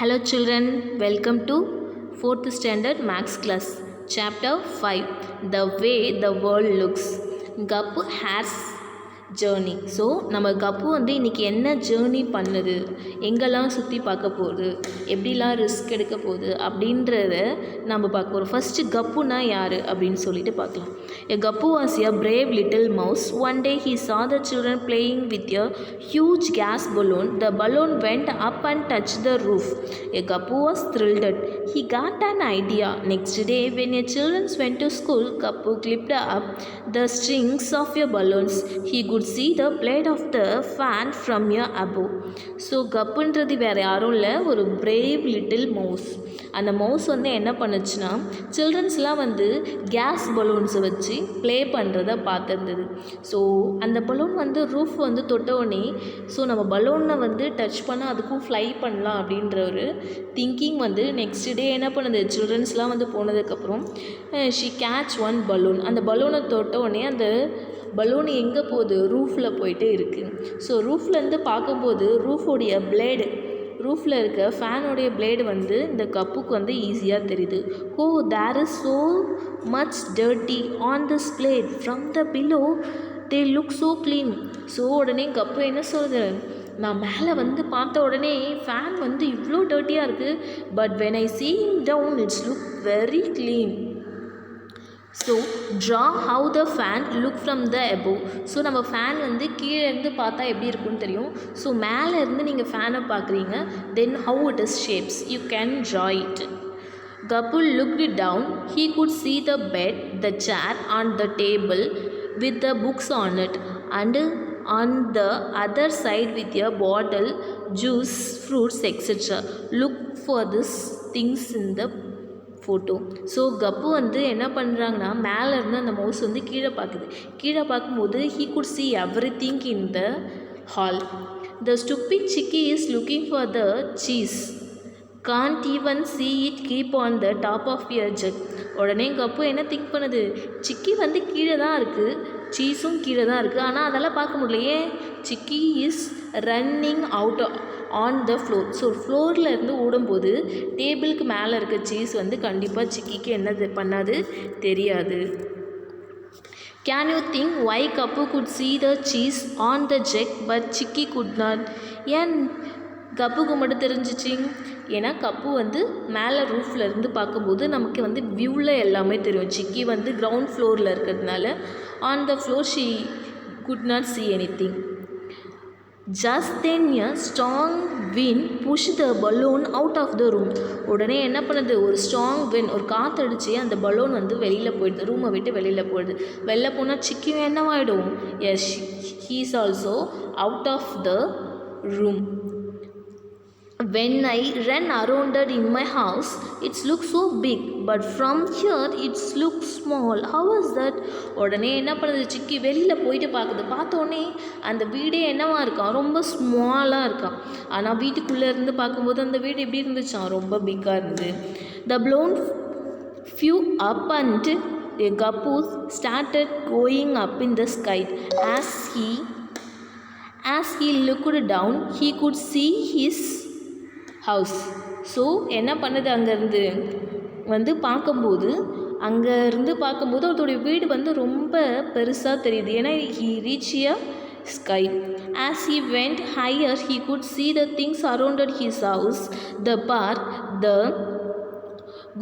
Hello children, welcome to 4th standard maths class. Chapter 5, The Way the World Looks. Gappu has journey. So நம்ம cup வந்து இன்றைக்கி என்ன journey பண்ணுது, எங்கெல்லாம் சுற்றி பார்க்க போகுது, எப்படிலாம் ரிஸ்க் எடுக்க போகுது அப்படின்றத நம்ம பார்க்க போகிறோம். ஃபஸ்ட்டு கப்புனா யார் அப்படின்னு சொல்லிட்டு பார்க்கலாம். A Gappu was a brave little mouse. One day he saw the children playing with a huge gas balloon. The balloon went up and touched the roof. A Gappu was thrilled. He got an idea. Next day when the children went to school, Gappu clipped up the strings of your balloons. He could see the blade of the fan from your above. So கப்புன்றது வேறு யாரும் இல்லை, ஒரு brave little mouse. அந்த mouse வந்து என்ன பண்ணுச்சுன்னா, சில்ட்ரன்ஸ்லாம் வந்து கேஸ் பலூன்ஸை வச்சு ப்ளே பண்ணுறத பார்த்துருந்தது. ஸோ அந்த பலூன் வந்து ரூஃப் வந்து தொட்டவுடனே, ஸோ நம்ம பலூனை வந்து டச் பண்ணால் அதுக்கும் ஃப்ளை பண்ணலாம் அப்படின்ற ஒரு திங்கிங் வந்து நெக்ஸ்ட் டே என்ன பண்ணுது, சில்ட்ரன்ஸ்லாம் வந்து போனதுக்கப்புறம் ஷி கேட்ச் ஒன் பலூன். அந்த பலூனை தொட்டவுடனே அந்த பலூன் எங்கே போகுது, ரூஃபில் போயிட்டு இருக்குது. ஸோ ரூஃப்லேருந்து பார்க்கும்போது ரூஃபோடைய பிளேடு, ரூஃபில் இருக்க ஃபேனோடைய பிளேடு வந்து இந்த கப்புக்கு வந்து ஈஸியாக தெரியுது. Oh, there is so much dirty on this plate from the below, they look so clean. So உடனே கப்பு என்ன சொல்லுது, நான் மேலே வந்து பார்த்த உடனே ஃபேன் வந்து இவ்வளோ டர்ட்டியாக இருக்குது, but when I see down it's look very clean. So draw how the fan look from the above. So நம்ம ஃபேன் வந்து கீழே இருந்து பார்த்தா எப்படி இருக்குன்னு தெரியும். ஸோ மேலே இருந்து நீங்கள் ஃபேனை பார்க்குறீங்க, then how it is shapes you can draw it. Gappu looked down. He could see the bed, the chair and the table with the books on it, and on the other side with a bottle, juice, fruits, etc. Look for these things in the photo. So cup வந்து என்ன பண்ணுறாங்கன்னா, மேலே இருந்து அந்த mouse வந்து கீழே பார்க்குது. கீழே பார்க்கும்போது he could see everything in the hall. The stupid chicky is looking for the cheese. Can't even see it keep on the top of your jug. உடனே கப்பு என்ன திங்க் பண்ணுது, சிக்கி வந்து கீழே தான் இருக்குது, சீஸும் கீழே தான் இருக்குது, ஆனால் அதெல்லாம் பார்க்க முடியலையே. சிக்கி is running out on the floor. So ஃப்ளோரில் இருந்து ஓடும்போது டேபிளுக்கு மேலே இருக்க சீஸ் வந்து கண்டிப்பாக சிக்கிக்கு என்னது பண்ணாது, தெரியாது. Can you think why Gappu could see the cheese on the jug but Chicky could not? ஏன் கப்புக்கு மட்டும் தெரிஞ்சிச்சு? ஏன்னா கப்பு வந்து மேலே ரூஃபில் இருந்து பார்க்கும்போது நமக்கு வந்து வியூவில் எல்லாமே தெரியும். சிக்கி வந்து கிரவுண்ட் ஃப்ளோரில் இருக்கிறதுனால on the floor she could not see anything. Just then a strong wind pushed the balloon out of the room. உடனே என்ன பண்ணுது, ஒரு ஸ்ட்ராங் விண்ட், ஒரு காற்றடிச்சு அந்த பலூன் வந்து வெளியில் போயிடுது, ரூமை விட்டு வெளியில் போயிடுது. வெளில போனால் சிக்கியும் என்னவாயிடும், S he is also out of the room. When I ran around it in my house, it looks so big, but from here it looks small. How is that? உடனே என்ன பண்ணுது, சிக்கி வெளியில் போயிட்டு பார்க்குது. பார்த்தோன்னே அந்த வீடே என்னவா இருக்கான், ரொம்ப ஸ்மாலாக இருக்கான். ஆனால் வீட்டுக்குள்ளே இருந்து பார்க்கும்போது அந்த வீடு எப்படி இருந்துச்சான், ரொம்ப பிக்காக இருந்தது. The balloon flew up and a Gappu started going up in the sky. As he looked down, he could see his house. So என்ன பண்ணுது, அங்கேருந்து வந்து பார்க்கும்போது, அங்கேருந்து பார்க்கும்போது அவருடைய வீடு வந்து ரொம்ப பெருசாக தெரியுது. ஏன்னா he reached a sky. As he went higher, he could see the things surrounded his house, the park, the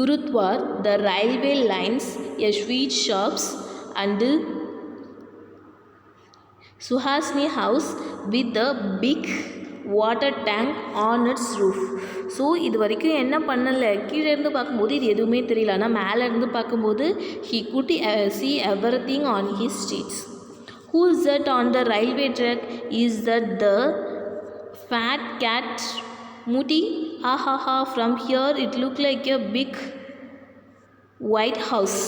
gurudwar, the railway lines, a sweet shops and Suhasini house with the big water tank on it's roof. So இது வரைக்கும் என்ன பண்ணலை, கீழே இருந்து பார்க்கும்போது இது எதுவுமே தெரியல, ஆனால் மேலே இருந்து பார்க்கும்போது he could see everything on his streets. Who is that on the railway track? Is that the fat cat Muti? Ha ha ha, from here it looked like a big white house.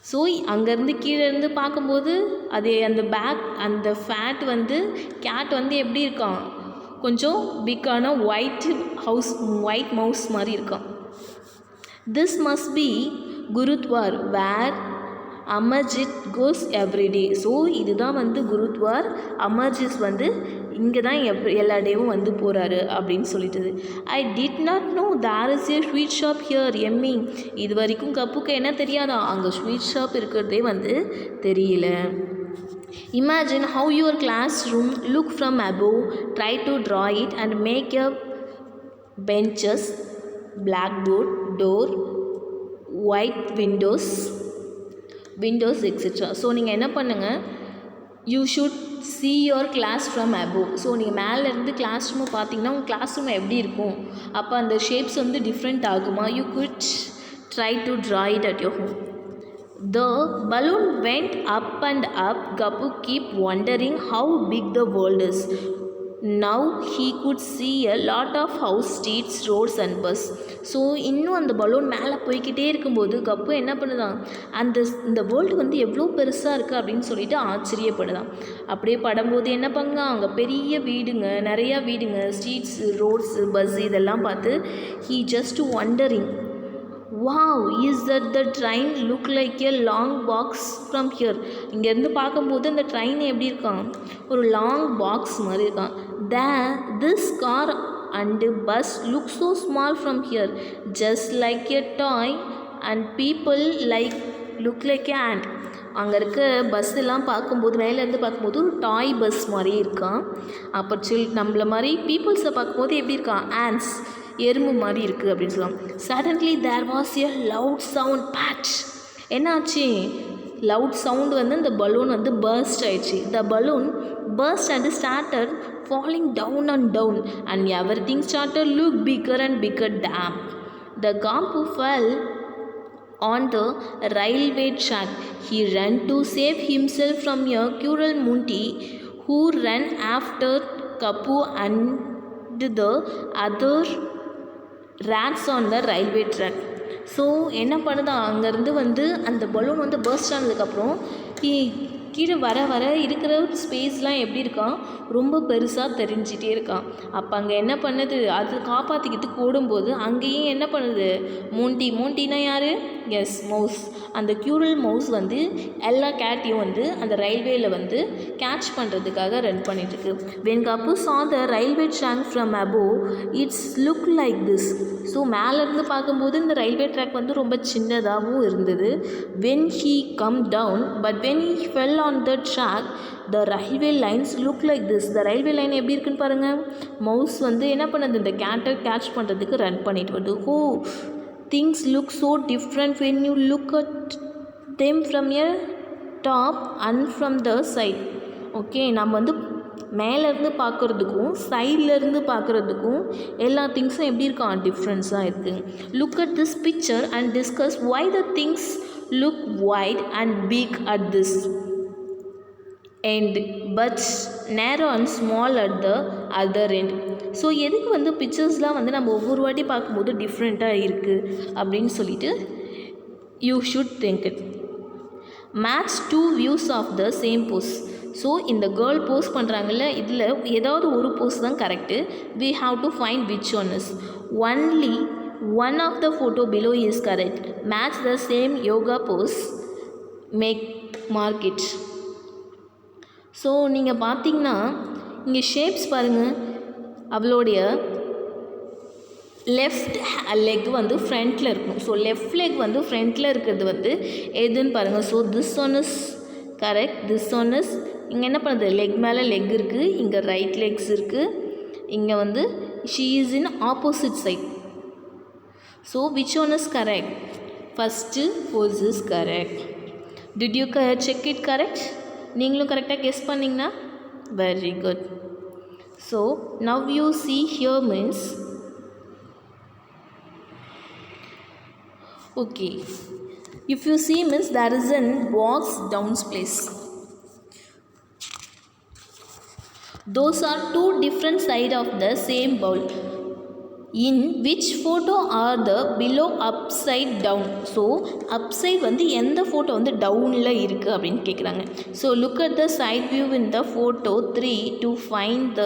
So அங்கேருந்து கீழே இருந்து பார்க்கும்போது அது அந்த அந்த fat வந்து gate வந்து எப்படி இருக்கான், கொஞ்சம் பிக்கான ஒயிட் மவுஸ் மாதிரி இருக்கான். This must be gurdwara where Amarjit goes every day. So இதுதான் வந்து குருத்வார். அமர்ஜித் வந்து இங்கே தான் எல்லா டேவும் வந்து போகிறாரு அப்படின்னு சொல்லிட்டுது. I did not know there is a sweet shop here Emmy. இது வரைக்கும் கப்புக்கு என்ன தெரியாதா, அங்கே ஸ்வீட் ஷாப் இருக்கிறதே வந்து தெரியல. Imagine how your classroom look from above. Try to draw it and make a benches, blackboard, door, white windows etc. So நீங்கள் என்ன பண்ணுங்கள், you should see your class from above. So நீங்கள் மேலேருந்து class ரூமை பார்த்தீங்கன்னா உங்கள் கிளாஸ் ரூம் எப்படி இருக்கும், அப்போ அந்த ஷேப்ஸ் வந்து டிஃப்ரெண்ட் ஆகுமா. You good try to draw it at your home. The balloon went up and up. Gappu keep wondering how big the world is. Now he could see a lot of house, streets, roads and bus. So இன்னும் அந்த balloon மேலே போய்கிட்டே இருக்கும்போது cup என்ன பண்ணுதான், இந்த world வந்து எவ்வளோ பெருசாக இருக்குது அப்படின்னு சொல்லிட்டு ஆச்சரியப்படுதான். அப்படியே படும்போது என்ன பண்ணுங்க, அங்கே பெரிய வீடுங்க, நிறையா வீடுங்க, ஸ்ட்ரீட்ஸ், ரோட்ஸ், பஸ் இதெல்லாம் பார்த்து he just wondering, wow, is that the train look like a long box from here. இங்கேருந்து பார்க்கும்போது அந்த ட்ரெயின் எப்படி இருக்கான், ஒரு லாங் பாக்ஸ் மாதிரி இருக்கான். This car and bus look so small from here, just like a toy, and people look like an ant. அங்கே இருக்க பஸ் எல்லாம் பார்க்கும்போது, மேலேருந்து பார்க்கும்போது ஒரு டாய் பஸ் மாதிரி இருக்கான். அப்போ நம்மள மாதிரி பீப்புள்ஸை பார்க்கும்போது எப்படி இருக்கான், ஆண்ட்ஸ், எறும்பு மாதிரி இருக்குது அப்படின்னு சொல்லுவாங்க. Suddenly there was a loud sound patch. என்னாச்சு, லவுட் சவுண்டு வந்து அந்த பலூன் வந்து பர்ஸ்ட் ஆயிடுச்சு. The balloon burst and started falling down and down and everything started look bigger and bigger. Damn. The Gappu fell on the railway track. He ran to save himself from a cruel Munti who ran after Gappu and the other rats on the railway track. So என்ன பண்ணுதா, அங்கேருந்து வந்து அந்த balloon வந்து first ஆனதுக்கப்புறம் கீழே வர வர இருக்கிற ஸ்பேஸ்லாம் எப்படி இருக்கான், ரொம்ப பெருசாக தெரிஞ்சிட்டே இருக்கான். அப்போ அங்கே என்ன பண்ணுது, அது காப்பாற்றிக்கிறதுக்கு ஓடும்போது அங்கேயும் என்ன பண்ணுது, மோண்டினா யார், எஸ், மவுஸ். அந்த க்யூரல் மவுஸ் வந்து எல்லா கேட்டையும் வந்து அந்த ரயில்வேயில் வந்து கேட்ச் பண்ணுறதுக்காக ரன் பண்ணிட்டுருக்கு. வென் கப்பு saw the railway track from above, it's look like this. So மேலேருந்து பார்க்கும்போது இந்த ரயில்வே ட்ராக் வந்து ரொம்ப சின்னதாகவும் இருந்தது. when he come down, but when he fell on the track, the railway lines look like this. the railway line எப்படி இருக்குன்னு பாருங்கள். Mouse வந்து என்ன பண்ணுது, இந்த கேட்டை கேட்ச் பண்ணுறதுக்கு ரன் பண்ணிட்டு வருது. things look so different when you look at them from a top and from the side. Okay, நம்ம வந்து மேலேருந்து பார்க்குறதுக்கும் சைட்லேருந்து பார்க்குறதுக்கும் எல்லா திங்ஸும் எப்படி இருக்கான், டிஃப்ரென்ஸாக இருக்குது. Look at this picture and discuss why the things look wide and big at this end but narrow and small at the other end. So எதுக்கு வந்து பிக்சர்ஸ்லாம் வந்து நம்ம ஒவ்வொரு வாட்டி பார்க்கும்போது டிஃப்ரெண்ட்டாக இருக்குது அப்படின்னு சொல்லிட்டு you should think it. Match 2 views of the same pose. So இந்த கேர்ள் போஸ்ட் பண்ணுறாங்கல்ல, இதில் ஏதாவது ஒரு போஸ்ட் தான் correct. we have to find which one is. only one of the photo below is correct. match the same yoga pose, mark it. So நீங்கள் பார்த்தீங்கன்னா இங்கே shapes பாருங்கள், அவளுடைய லெஃப்ட் லெக் வந்து ஃப்ரண்ட்டில் இருக்கும். ஸோ லெஃப்ட் லெக் வந்து ஃப்ரண்ட்டில் இருக்கிறது வந்து எதுன்னு பாருங்கள். So this one is correct, this one is. இங்கே என்ன பண்ணுது, லெக் மேலே லெக் இருக்குது, இங்கே ரைட் லெக்ஸ் இருக்குது, இங்கே வந்து she is in opposite side. So which one is correct, first pose is correct. Did you check it correct? நீங்களும் கரெக்டாக கெஸ் பண்ணிங்கன்னா very good. So now you see here means okay, if you see means there is an box downs place. Those are two different side of the same bowl. In which photo are the below upside down. So upside வந்து எந்த photo வந்து டவுனில் இருக்குது அப்படின்னு கேட்குறாங்க. So look at the side view in the photo 3 to find the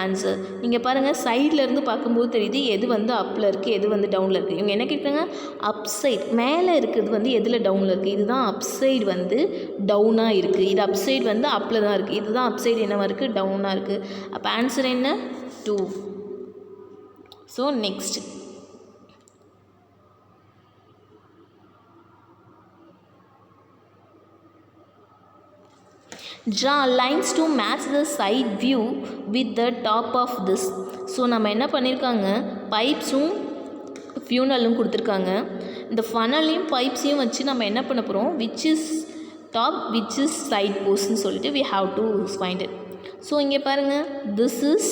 answer. நீங்கள் பாருங்கள், சைட்லேருந்து பார்க்கும்போது தெரியுது எது வந்து அப்பில் இருக்குது, எது வந்து டவுனில் இருக்குது. இவங்க என்ன கேட்குறாங்க, அப்சைட் மேலே இருக்கிறது வந்து எதில் டவுனில் இருக்குது. இதுதான் அப்சைடு வந்து டவுனாக இருக்குது, இது அப்சைடு வந்து அப்பில் தான் இருக்குது. இதுதான் அப்சைடு என்னவாக இருக்குது, டவுனாக இருக்குது. அப்போ ஆன்சர் என்ன, 2. So next draw lines to match the side view with the top of this. So நம்ம என்ன பண்ணியிருக்காங்க, பைப்ஸும் ஃபியூனலும் கொடுத்துருக்காங்க. இந்த ஃபனலையும் பைப்ஸையும் வச்சு நம்ம என்ன பண்ண போகிறோம், which is top which is side போஸ்ட்னு சொல்லிட்டு we have to find it. So இங்கே பாருங்கள், this is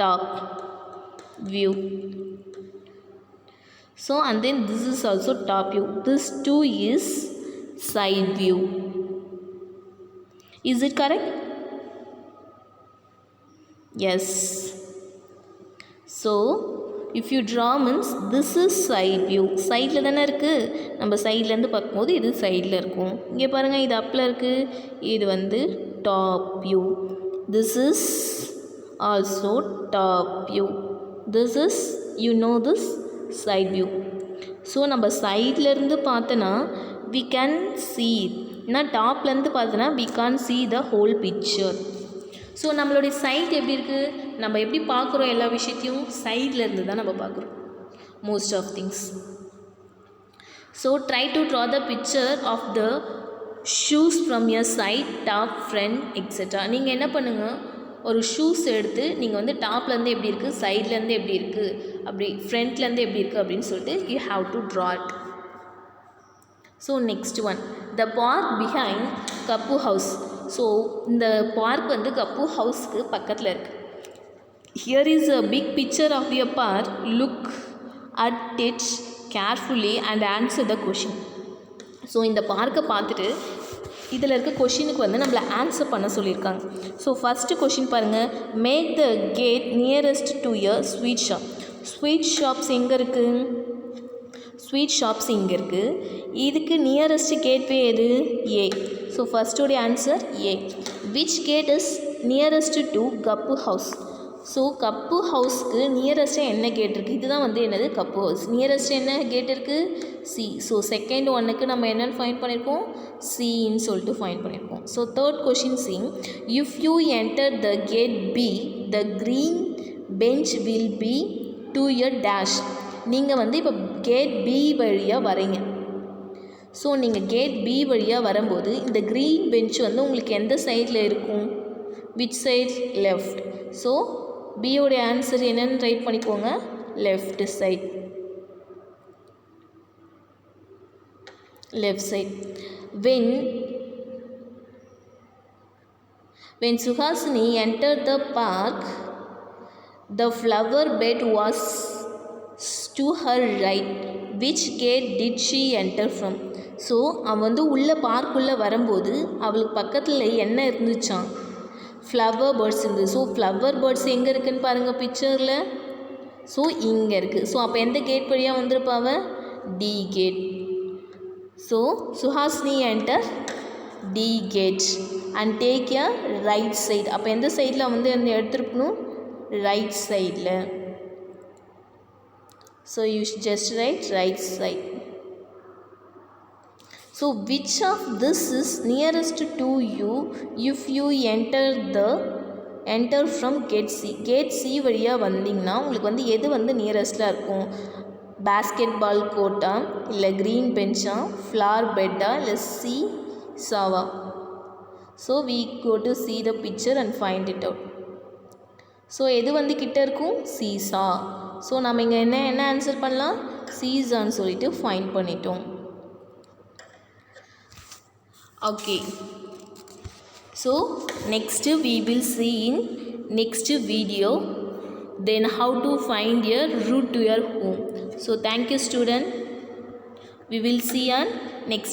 top view. So and then this is also top view. This too is side view. Is it correct? Yes. So if you draw means this is side view. சைடில் தானே இருக்குது, நம்ம சைட்லேருந்து பார்க்கும்போது இது சைடில் இருக்கும். இங்கே பாருங்கள், இது அப்பில் இருக்குது, இது வந்து top view. This is also top view. This is, you know, this side view. So நம்ம சைட்லேருந்து பார்த்தோன்னா we can see it. ஏன்னா டாப்லேருந்து பார்த்தோன்னா we can't see the whole picture. So நம்மளுடைய சைட் எப்படி இருக்குது, நம்ம எப்படி பார்க்குறோம், எல்லா விஷயத்தையும் சைட்லேருந்து தான் நம்ம பார்க்குறோம் most of things. So try to draw the picture of the shoes from your side, top, front etcetera. நீங்கள் என்ன பண்ணுங்கள், ஒரு ஷூஸ் எடுத்து நீங்கள் வந்து டாப்லேருந்து எப்படி இருக்குது, சைட்லேருந்து எப்படி இருக்குது, அப்படி ஃப்ரண்ட்லேருந்து எப்படி இருக்குது அப்படின்னு சொல்லிட்டு you have to draw it. So next one, the park behind cup house. ஸோ இந்த பார்க் வந்து கப்பு ஹவுஸ்க்கு பக்கத்தில் இருக்குது. Here is a big picture of your park, look at it carefully and answer the question. So இந்த பார்க்கை பார்த்துட்டு இதில் இருக்க கொஷினுக்கு வந்து நம்மளை ஆன்சர் பண்ண சொல்லியிருக்காங்க. ஸோ ஃபஸ்ட்டு கொஷின் பாருங்கள், make the gate nearest to your sweet shop. Sweet shops எங்கே இருக்குது, ஸ்வீட் ஷாப்ஸ் இங்கே இருக்குது. இதுக்கு நியரஸ்ட் கேட்வே எது, ஏ. ஸோ ஃபஸ்ட்டோடைய answer A. Which gate is nearest to கப்பு ஹவுஸ். ஸோ கப்பு ஹவுஸ்க்கு நியரஸ்ட்டாக என்ன கேட் இருக்குது, இதுதான் வந்து என்னது கப்பு ஹவுஸ். நியரஸ்ட் என்ன கேட் இருக்குது, சி. ஸோ செகண்ட் ஒன்னுக்கு நம்ம என்னென்னு ஃபைண்ட் பண்ணியிருக்கோம், சின்னு சொல்லிட்டு ஃபைண்ட் பண்ணியிருக்கோம். So third question C, if you enter the gate B the green bench will be to your dash. நீங்கள் வந்து இப்போ கேட் பி வழியாக வரீங்க. ஸோ நீங்கள் கேட் பி வழியாக வரும்போது இந்த க்ரீன் பெஞ்ச் வந்து உங்களுக்கு எந்த சைடில் இருக்கும், விச் சைட், லெஃப்ட். ஸோ பியோடைய ஆன்சர் என்னென்னு ரைட் பண்ணிக்கோங்க, left side, left side. When Suhasini entered the park, the flower bed was to her right. Which gate did she enter from? So அவன் வந்து உள்ளே பார்க்குள்ளே வரும்போது அவளுக்கு பக்கத்தில் என்ன இருந்துச்சான், ஃப்ளவர் பேர்ட்ஸ் இருந்தது. ஸோ ஃப்ளவர் பேர்ட்ஸ் எங்கே இருக்குதுன்னு பாருங்கள் பிக்சரில். ஸோ இங்கே இருக்குது. ஸோ அப்போ எந்த கேட் வழியாக வந்திருப்பாவ, D gate. So Suhasini enter D gate and take a right side. அப்போ எந்த சைடில் வந்து அந்த எடுத்துருக்கணும், ரைட் சைடில். So you just write right side. So which of this is nearest to you if you enter from gate C. gate C வழியாக வந்தீங்கன்னா உங்களுக்கு வந்து எது வந்து நியரஸ்ட்டாக இருக்கும், பேஸ்கெட் பால் கோர்ட்டா, இல்லை க்ரீன் பெஞ்சா, ஃப்ளார் பெட்டா, இல்லை சி சாவா. So we go to see the picture and find it out. So எது வந்து கிட்ட இருக்கும், சீசா. ஸோ நம்ம இங்கே என்ன ஆன்சர் பண்ணலாம், சீசான்னு சொல்லிட்டு ஃபைண்ட் பண்ணிட்டோம். Okay, so next we will see in next video then how to find your route to your home. So thank you student, we will see on next